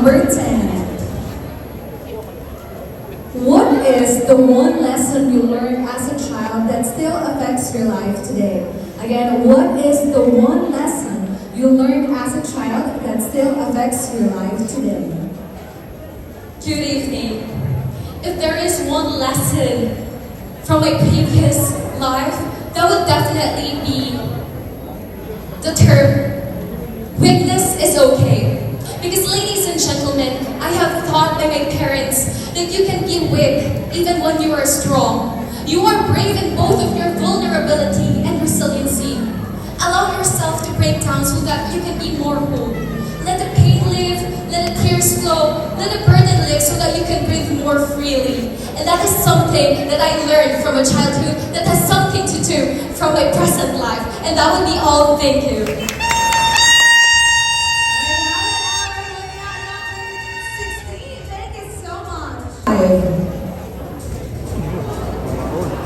number 10. What is the one lesson you learned as a child that still affects your life today? Again, what is the one lesson you learned as a child that still affects your life today? Good evening. If there is one lesson from my previous life, that would definitely be the term, weakness is okay. Because ladies and gentlemen, I have taught by my parents that you can be weak even when you are strong. You are brave in both of your vulnerability and resiliency. Allow yourself to break down so that you can be more whole. Let the pain live, let the tears flow, let the burden live so that you can breathe more freely. And that is something that I learned from a childhood that has something to do from my present life. And that would be all. Thank you.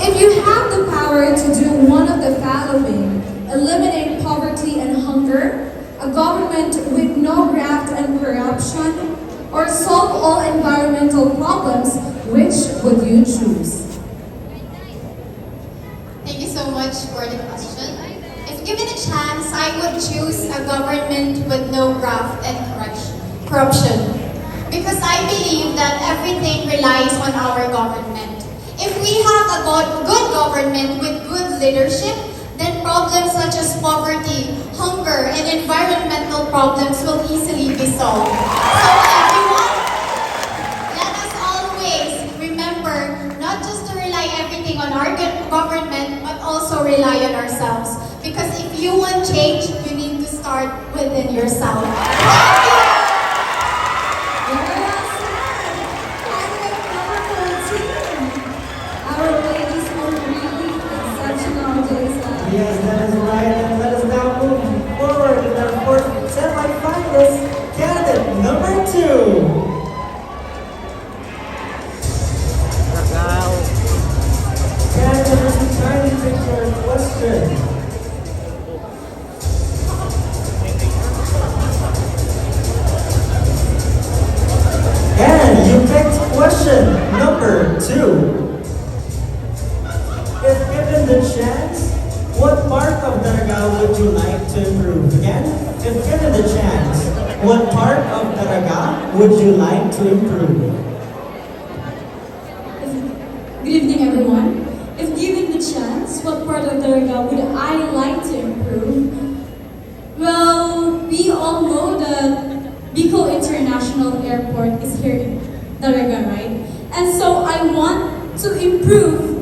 If you have the power to do one of the following, eliminate poverty and hunger, a government with no graft and corruption, or solve all environmental problems, which would you choose? Thank you so much for the question. If given a chance, I would choose a government with no graft and corruption. Because I believe that everything relies on our government. If we have a good government with good leadership, then problems such as poverty, hunger, and environmental problems will easily be solved. So everyone, let us always remember not just to rely everything on our government, but also rely on ourselves. Because if you want change, you need to start within yourself. Thank you. Yes, that is right. And let us now move forward in our fourth semi-finalist, candidate number 2. Candidate, kindly pick your question. And you picked question number 2. If given the chance, what part of Daraga would you like to improve? Again, if given the chance, what part of Daraga would you like to improve? Good evening, everyone. If given the chance, what part of Daraga would I like to improve? Well, we all know that Bicol International Airport is here in Daraga, right? And so I want to improve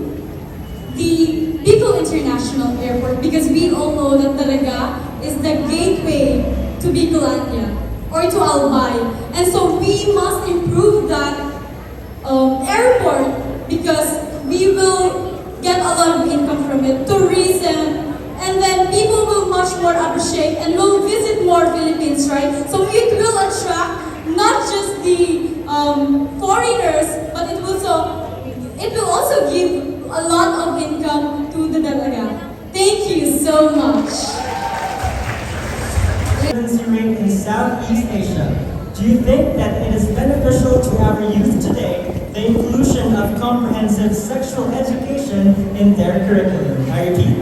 the Bicol International Airport because we all know that Daraga is the gateway to Bicolandia or to Albay. And so we must improve that airport because we will get a lot of income from it, tourism, and then people will much more appreciate and will visit more Philippines, right? So it will attract not just the foreigners, but it will also give a lot of income to the Dalaga. Thank you so much. Pregnancy rate in Southeast Asia. Do you think that it is beneficial to our youth today the inclusion of comprehensive sexual education in their curriculum? I repeat,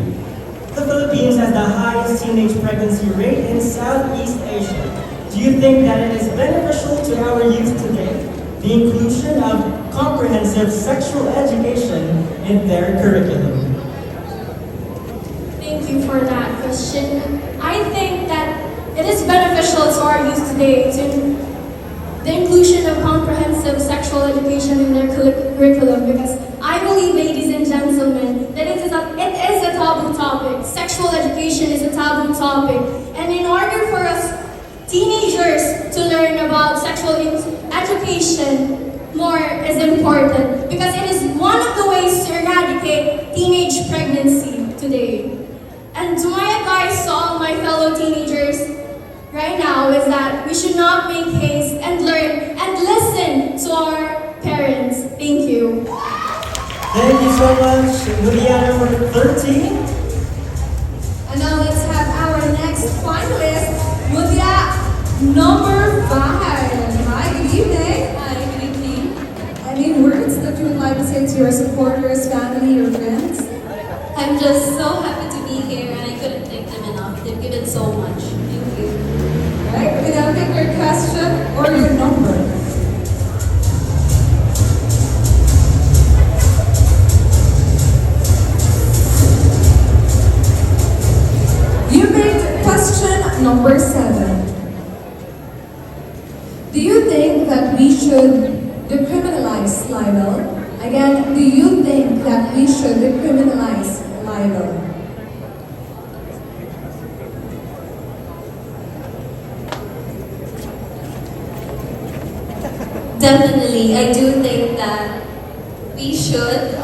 the Philippines has the highest teenage pregnancy rate in Southeast Asia. Do you think that it is beneficial to our youth today the inclusion of comprehensive sexual education in their curriculum? Thank you for that question. I think that it is beneficial to our youth today to the inclusion of comprehensive sexual education in their curriculum because I believe, ladies and gentlemen, that it is a taboo topic. Sexual education is a taboo topic. And in order for us teenagers to learn about sexual education more is important because it is one of the ways to eradicate teenage pregnancy today. And my advice to all my fellow teenagers right now is that we should not make haste and learn and listen to our parents. Thank you. Thank you so much, Mutya number 13. And now let's have our next finalist, Mutya number 5. Hi number 7. Do you think that we should decriminalize libel? Again, do you think that we should decriminalize libel? Definitely, I do think that we should.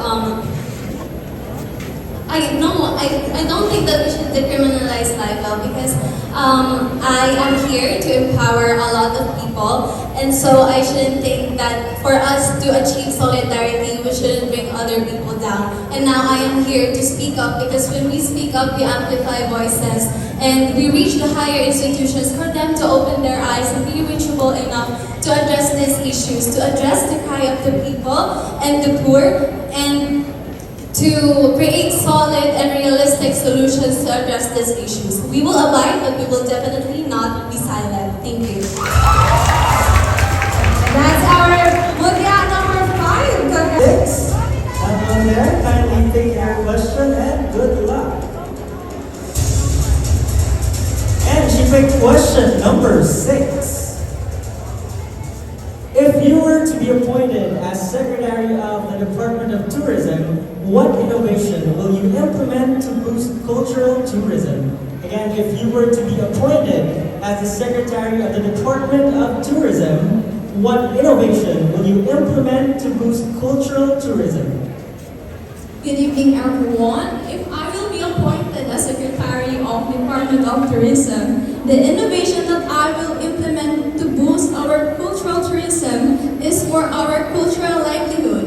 I don't think that we should decriminalize libel because I am here to empower a lot of people, and so I shouldn't think that for us to achieve solidarity, we shouldn't bring other people down. And now I am here to speak up because when we speak up, we amplify voices and we reach the higher institutions for them to open their eyes and be reachable enough to address these issues, to address the cry of the people and the poor, and to create solid and realistic solutions to address these issues. We will abide, but we will definitely not be silent. Thank you. That's our Mutya number 5. 6. Everyone there, kindly take your question and good luck. And she picked question number 6. If you were to be appointed as Secretary of the Department of Tourism, what innovation will you implement to boost cultural tourism? Again, if you were to be appointed as the Secretary of the Department of Tourism, what innovation will you implement to boost cultural tourism? Good evening, everyone. If I will be appointed as Secretary of Department of Tourism, the innovation that I will implement to boost our cultural tourism is for our cultural livelihood.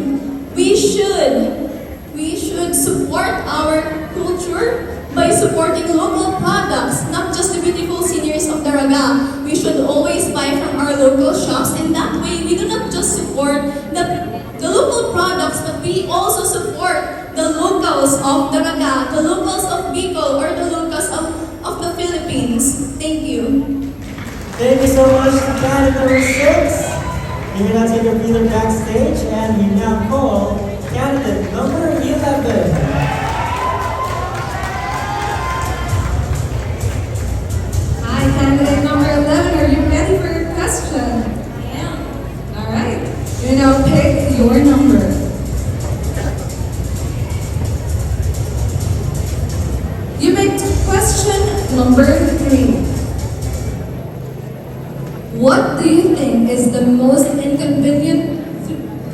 We should support our culture by supporting local products, not just the beautiful sceneries of Daraga. We should always buy from our local shops, and that way we do not just support the local products, but we also support the locals of Daraga, the locals of Bicol, or the locals of the Philippines. Thank you. Thank you so much, candidate number 6. You may now take your breather backstage, and we now call candidate number 11. Hi, candidate number 11. Are you ready for your question? I am. All right. You now pick your number. You picked question number 3. What do you think is the most inconvenient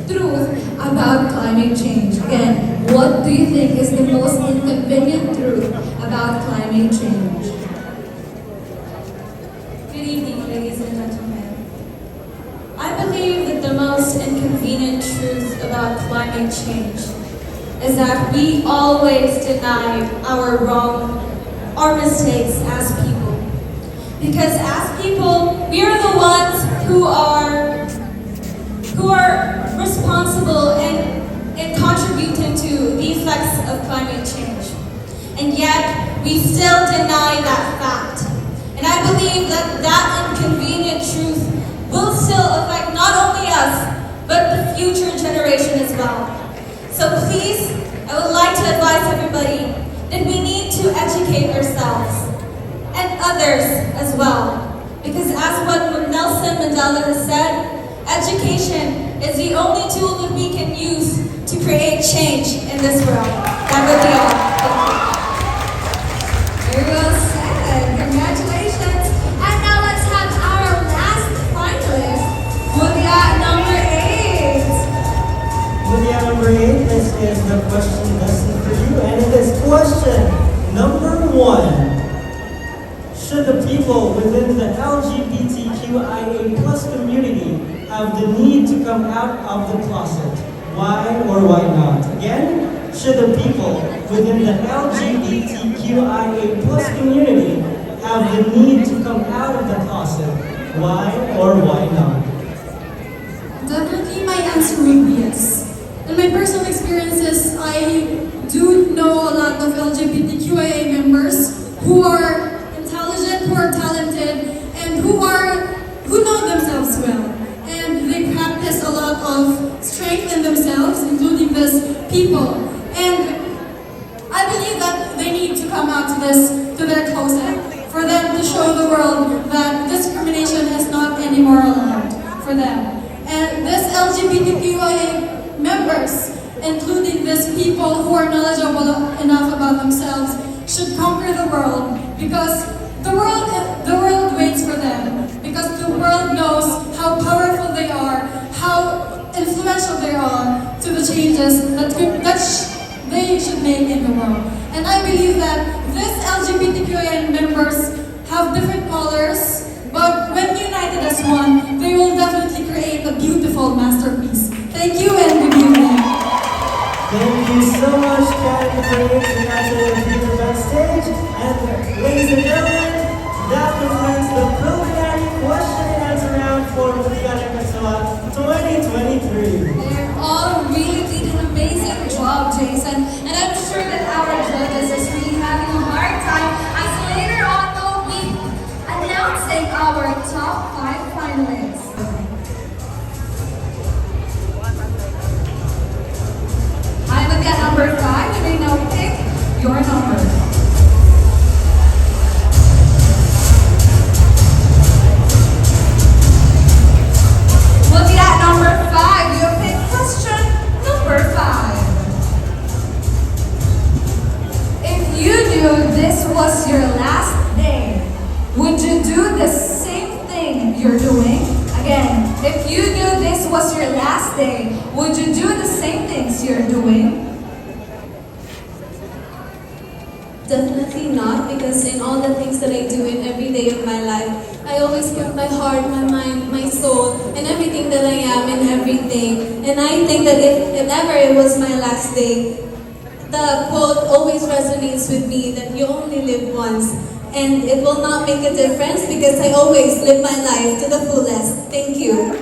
truth about climate change? Again, what do you think is the most inconvenient truth about climate change? Good evening, ladies and gentlemen. I believe that the most inconvenient truth about climate change is that we always deny our mistakes as people. Because as people, we are the ones who are responsible in contributing to the effects of climate change. And yet, we still deny that fact. And I believe that that inconvenient truth will still affect not only us, but the future generation as well. So please, I would like to advise everybody that we need to educate ourselves and others as well. Because as what Nelson Mandela has said, education is the only tool that we can use to create change in this world. That would be all. Very well said. Congratulations. And now let's have our last finalist, Mutya number 8. Mutya number 8, this is the question lesson for you, and it is question number 1. Should the people within the LGBTQIA+ community have the need to come out of the closet? Why or why not? Again, should the people within the LGBTQIA+ community have the need to come out of the closet? Why or why not? Definitely my answer would be yes. In my personal experiences, I do know a lot of LGBTQIA members who are intelligent, who are talented, and who know themselves well. And they practice a lot of strength in themselves, including these people. And I believe that they need to come out to their closet for them to show show the world that discrimination is not anymore allowed for them. And this LGBTQIA members, including these people who are knowledgeable enough about themselves, should conquer the world because the world waits for them. Because the world knows how powerful they are, how influential they are to the changes that they should make in the world. And I believe that these LGBTQIA members have different colors, but when united as one, they will definitely create a beautiful masterpiece. Thank you and good evening. Thank you so much, Karen, for the answer of the backstage. And ladies and gentlemen, that concludes the preliminary question and answer round for Mutya and Cagsawa 2023. They're all really did an amazing job, Jason. And I'm sure that our judges is really having a hard time as later on they'll be announcing our top 5 finalists. Hi, look at number 5. You may now pick your number. Look at number 5. You pick question number 5. If you knew this was your last day, would you do the same thing you're doing? Again, if you knew this was your last day, would you do the same things you're doing? Definitely not, because in all the things that I do in every day of my life, I always put my heart, my mind, my soul, and everything that I am in everything. And I think that if ever it was my last day, the quote always resonates with me that you only live once. And it will not make a difference because I always live my life to the fullest. Thank you.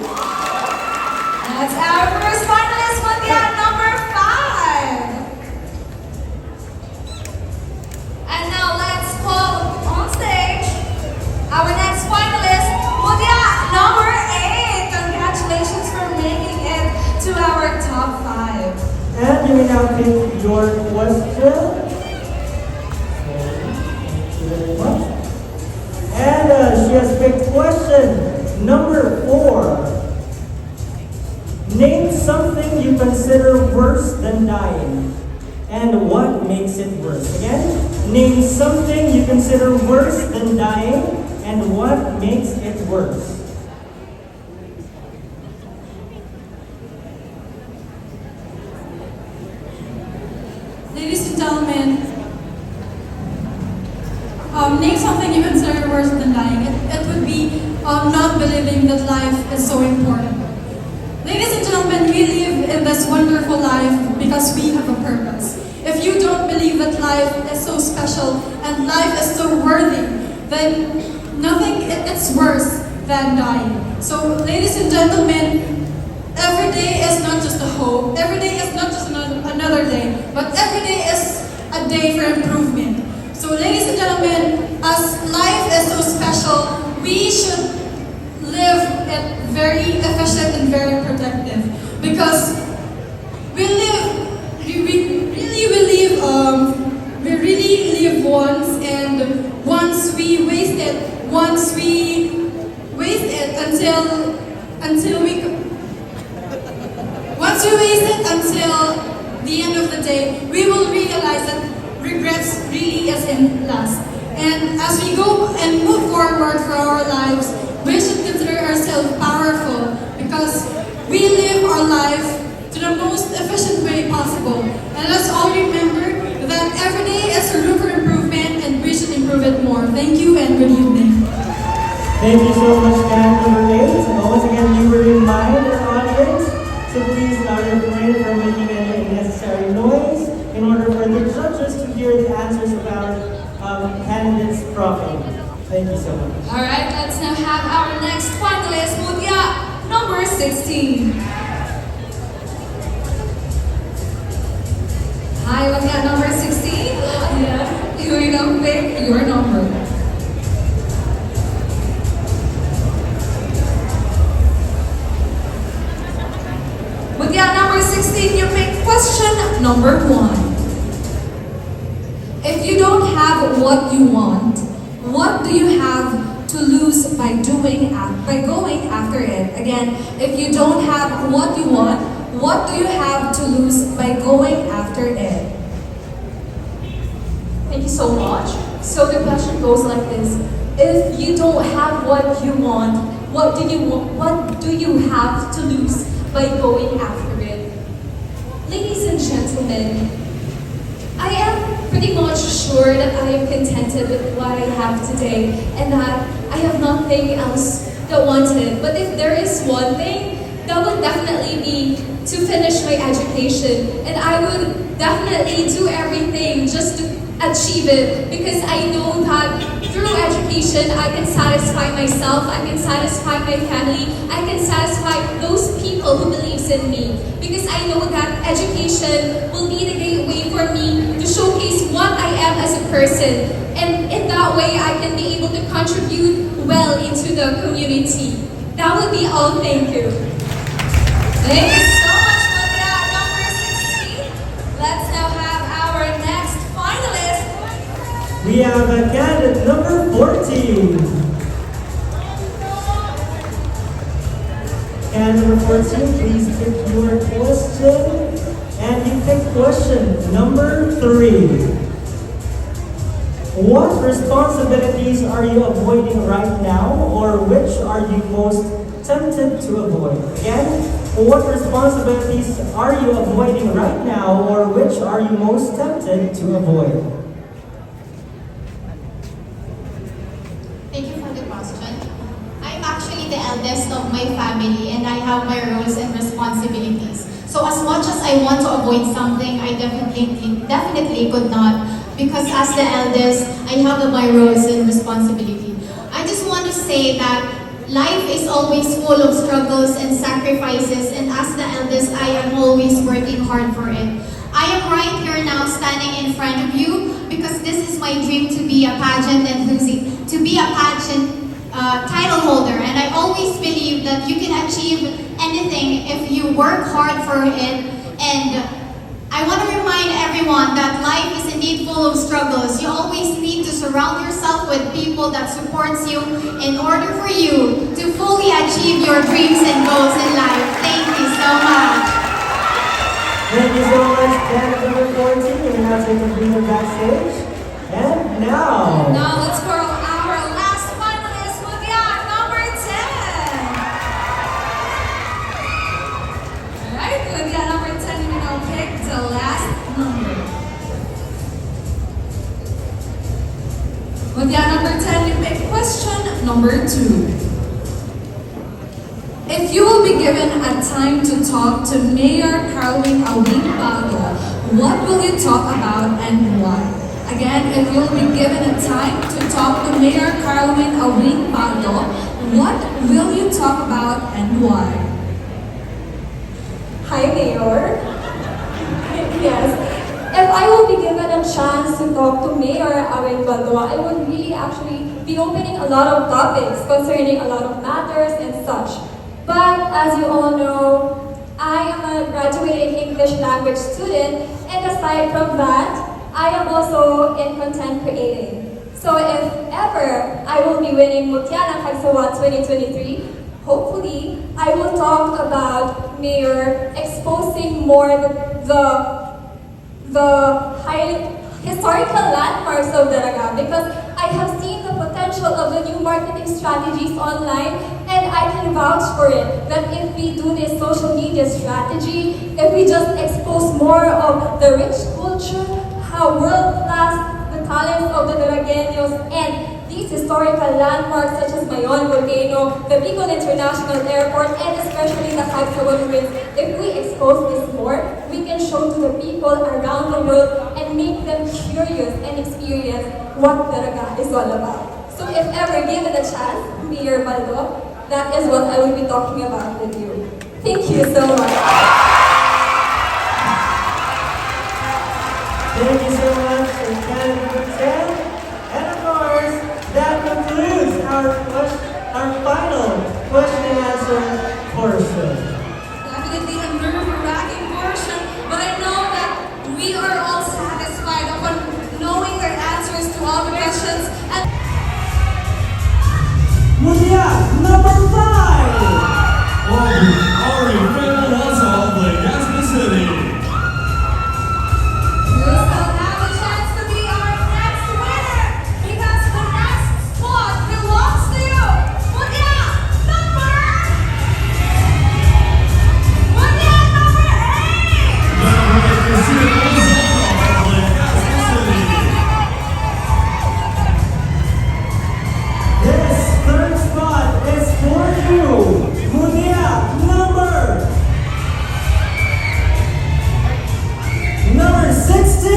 That's our first finalist, Mutya, number 5. And now let's call on stage our next finalist, Mutya, number 8. Congratulations for making it to our top 5. And you may now pick your question. And she has picked question number 4. Name something you consider worse than dying. And what makes it worse? Again, name something you consider worse than dying. And what makes it worse? Ladies and gentlemen, name something you consider worse than dying. It would be not believing that life is so important. Ladies and gentlemen, we live in this wonderful life because we have a purpose. If you don't believe that life is so special and life is so worthy, then it's worse than dying. So, ladies and gentlemen, every day is not just a hope. Every day is not just another day, but every day is a day for improvement. So, ladies and gentlemen, as life is so special, we should live it very efficient and very productive because we really live once, and once we waste it until the end of the day, we will realize that regrets really isn't last. And as we go and move forward for our lives, we should consider ourselves powerful because we live our life to the most efficient way possible. And let's all remember that every day is a room for improvement and we should improve it more. Thank you and good evening. Thank you so much, Karen, number 8. Once again, you were in mind, audience. So please refrain from making any unnecessary noise in order for the judges to hear the answers of our candidates properly. Thank you so much. Alright, let's now have our next finalist, Mutya, number 16. Hi, Mutya, number 16. Yeah. You will now pick your number. Mutya, number 16, you pick question number 1. If you don't have what you want, what do you have to lose by going after it? Again, if you don't have what you want, what do you have to lose by going after it? Thank you so much. So the question goes like this: if you don't have what you want, what do you have to lose by going after it? Ladies and gentlemen, I am pretty much sure that I am contented with what I have today and that I have nothing else that wanted. But if there is one thing, that would definitely be to finish my education, and I would definitely do everything just to achieve it, because I know that through education I can satisfy myself, I can satisfy my family, I can satisfy those people who believes in me, because I know that education will be the gateway for me to showcase what I am as a person, and in that way I can be able to contribute well into the community. That would be all. Thank you. Thank you so much, Mutya. Number 16. Let's now have our next finalist. We have a candidate number 14. Candidate number 14, please pick your question. And you pick question number 3. What responsibilities are you avoiding right now, or which are you most tempted to avoid? Again, what responsibilities are you avoiding right now, or which are you most tempted to avoid? Thank you for the question. I'm actually the eldest of my family and I have my roles and responsibilities. So as much as I want to avoid something, I definitely could not, because as the eldest, I have my roles and responsibility. I just want to say that life is always full of struggles and sacrifices, and as the eldest, I am always working hard for it. I am right here now standing in front of you because this is my dream to be a pageant title holder, and I always believe that you can achieve anything if you work hard for it. And I want to remind everyone that life is indeed full of struggles. You always need to surround yourself with people that supports you in order for you to fully achieve your dreams and goals in life. Thank you so much. Thank you so much, candidate number 14. We're now taking Rita backstage. And now, Let's call our last finalist, Mutya, number 10. Alright, Mutya, number 10, you now pick the last number. Mutya, number 10, you pick question number 2. If you will be given a time to talk to Mayor Caroline Awing-Baldo, what will you talk about and why? Again, if you'll be given a time to talk to Mayor Caroline Awing-Baldo, what will you talk about and why? Hi, Mayor. Yes. If I will be given a chance to talk to Mayor Awing-Baldo, I would really actually be opening a lot of topics concerning a lot of matters and such. But as you all know, I am a graduating English language student, and aside from that, I am also in content creating. So if ever I will be winning Mutya ng Cagsawa 2023, hopefully I will talk about Mayor exposing more the historical landmarks of Dalaga, because I have seen the potential of the new marketing strategies online, and I can vouch for it that if we do this social media strategy, if we just expose more of the rich culture, how world-class the talents of the Dalagueños, and these historical landmarks such as Mayon Volcano, the Bicol International Airport, and especially the Cagsawa ruins, if we expose this more, we can show to the people around the world and make them curious and experience what Dalaga is all about. So if ever given a chance, Mayor Baldo, that is what I will be talking about with you. Thank you so much. thank you so much for candidate number 10. And of course, that concludes our final question and answer portion. Definitely a nerve-wracking portion, but I know that we are all satisfied upon knowing their answers to all the questions. And number 5. Ari Fernandez of Legazpi City. You still have a chance to be our next winner because the next spot belongs to you. Mutya, number 8. This third spot is for you. Mutya, number 16.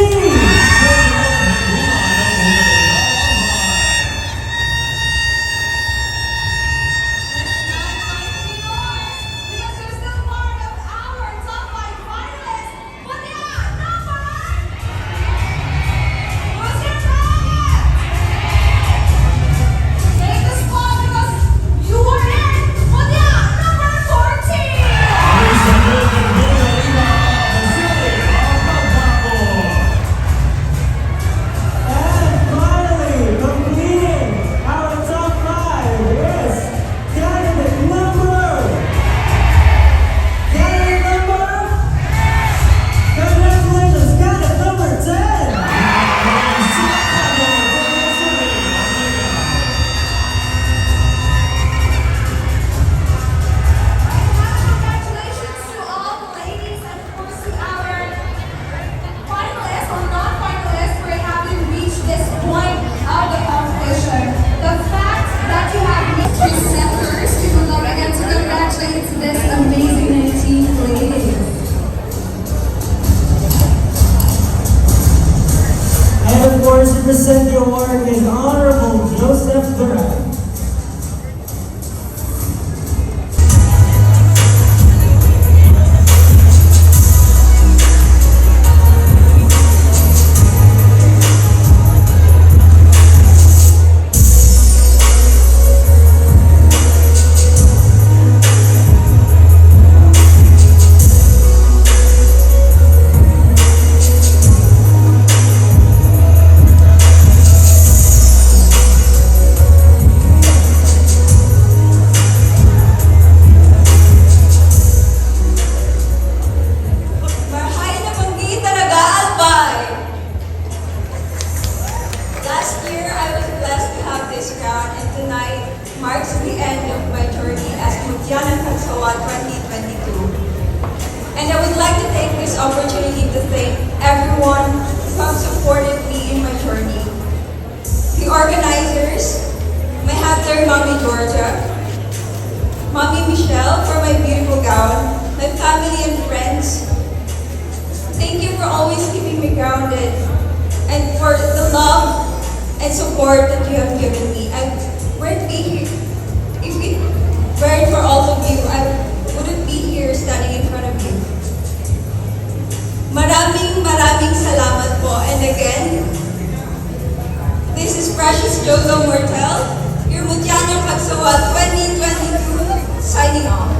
Because you're still part of our top 5 finalists. Mutya, number? Who's your target? Take the spot because you were in. Mutya, number 14. And finally, completing our top 5 is candidate number. Congratulations, candidate number 10. Congratulations to all the ladies and of course to our finalists or non-finalists for having reached this point of the competition. The fact that you have reached presenters, we would like again to congratulate this amazing team, ladies. And of course, to present the award is Honorable Joseph Duran. Mahay na panggi talaga, Albay! Last year, I was blessed to have this crown, and tonight marks the end of my journey as Mutya ng Cagsawa 2022. And I would like to take this opportunity to thank everyone who have supported me in my journey. The organizers, my hapter Mommy Georgia, Mommy Michelle for my beautiful gown, my family and friends. Thank you for always keeping me grounded and for the love and support that you have given me. I wouldn't be here if it weren't for all of you. I wouldn't be here standing in front of you. Maraming salamat po. And again, this is Precious Jogo Mortel, your Mutya ng Cagsawa 2022, signing off.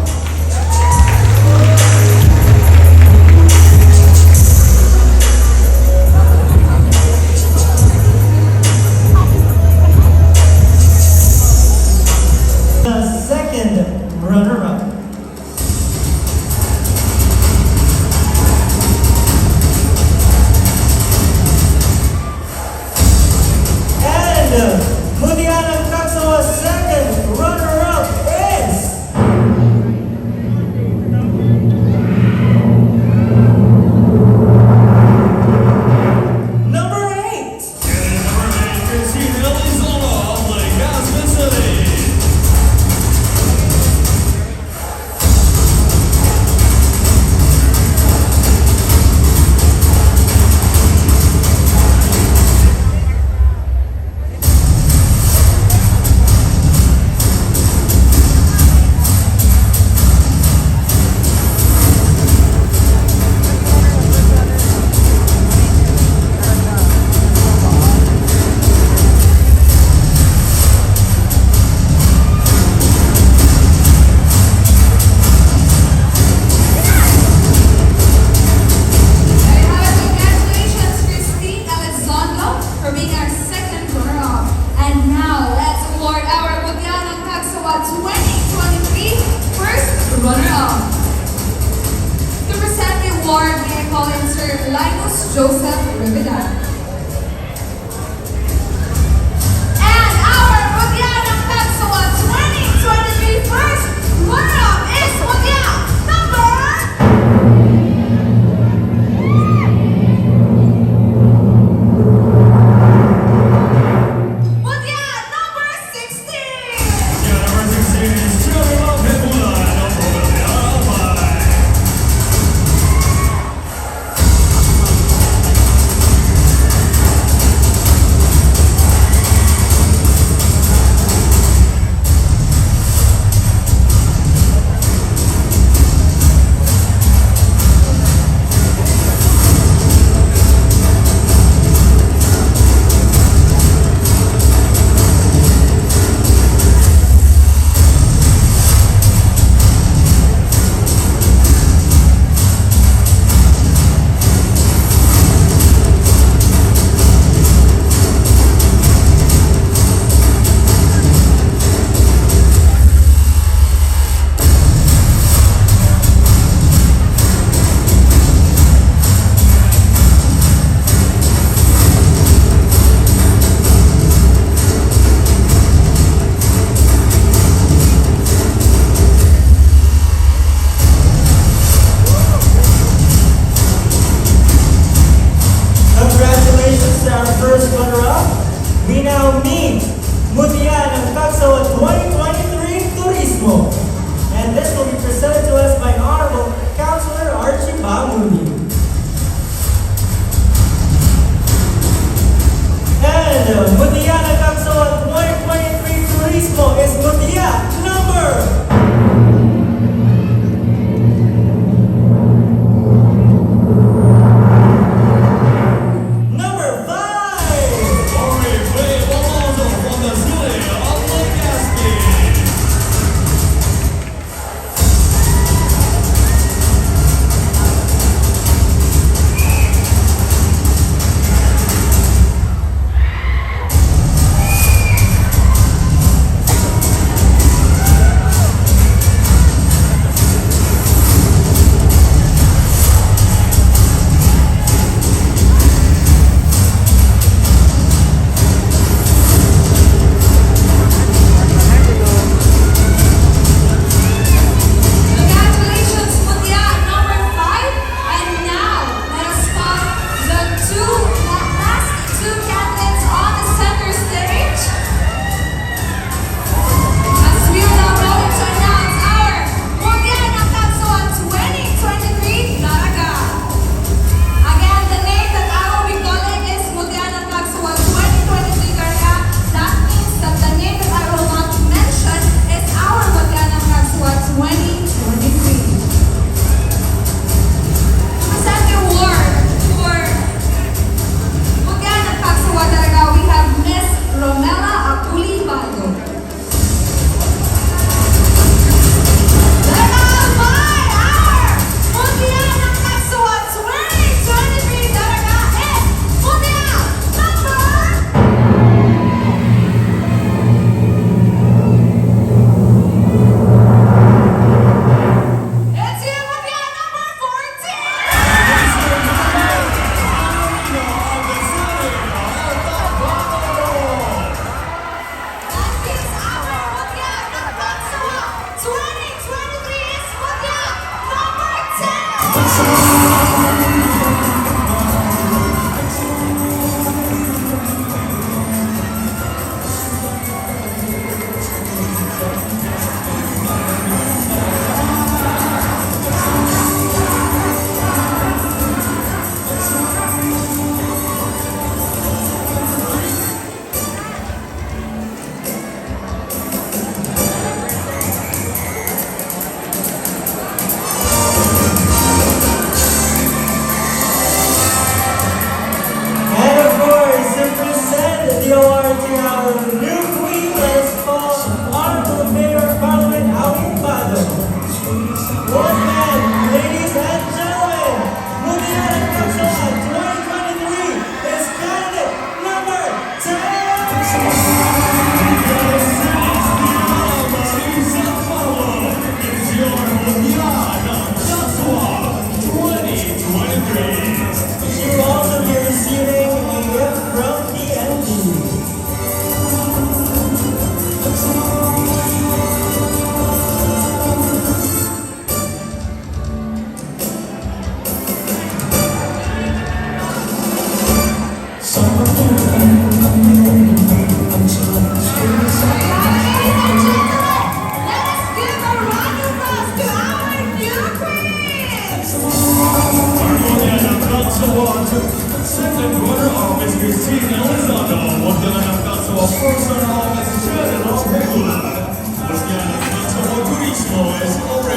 The second runner-up. And Mutya ng Cagsawa's second runner-up is Mr. Linus Joseph Rivera. And our Mutya ng Cagsawa 2023 first runner-up is Mutya number... Mutya number 16! Number 16 is Children of Hibula ng Pamilya Alpay. Congratulations to our first runner-up. We now meet Mutya ng Cagsawa 2023 Turismo. And this will be presented to us by Honorable Councilor Archie Bamudi. And Mutya ng Cagsawa 2023 Turismo is Mutya number... Number 5! Ori Alonso from the city of Legazpi. Mutya ng Cagsawa to second runner-up is Christina Lozano. Mutya ng Cagsawa first runner-up is Janet Regular. Mutya ng Cagsawa Turismo is already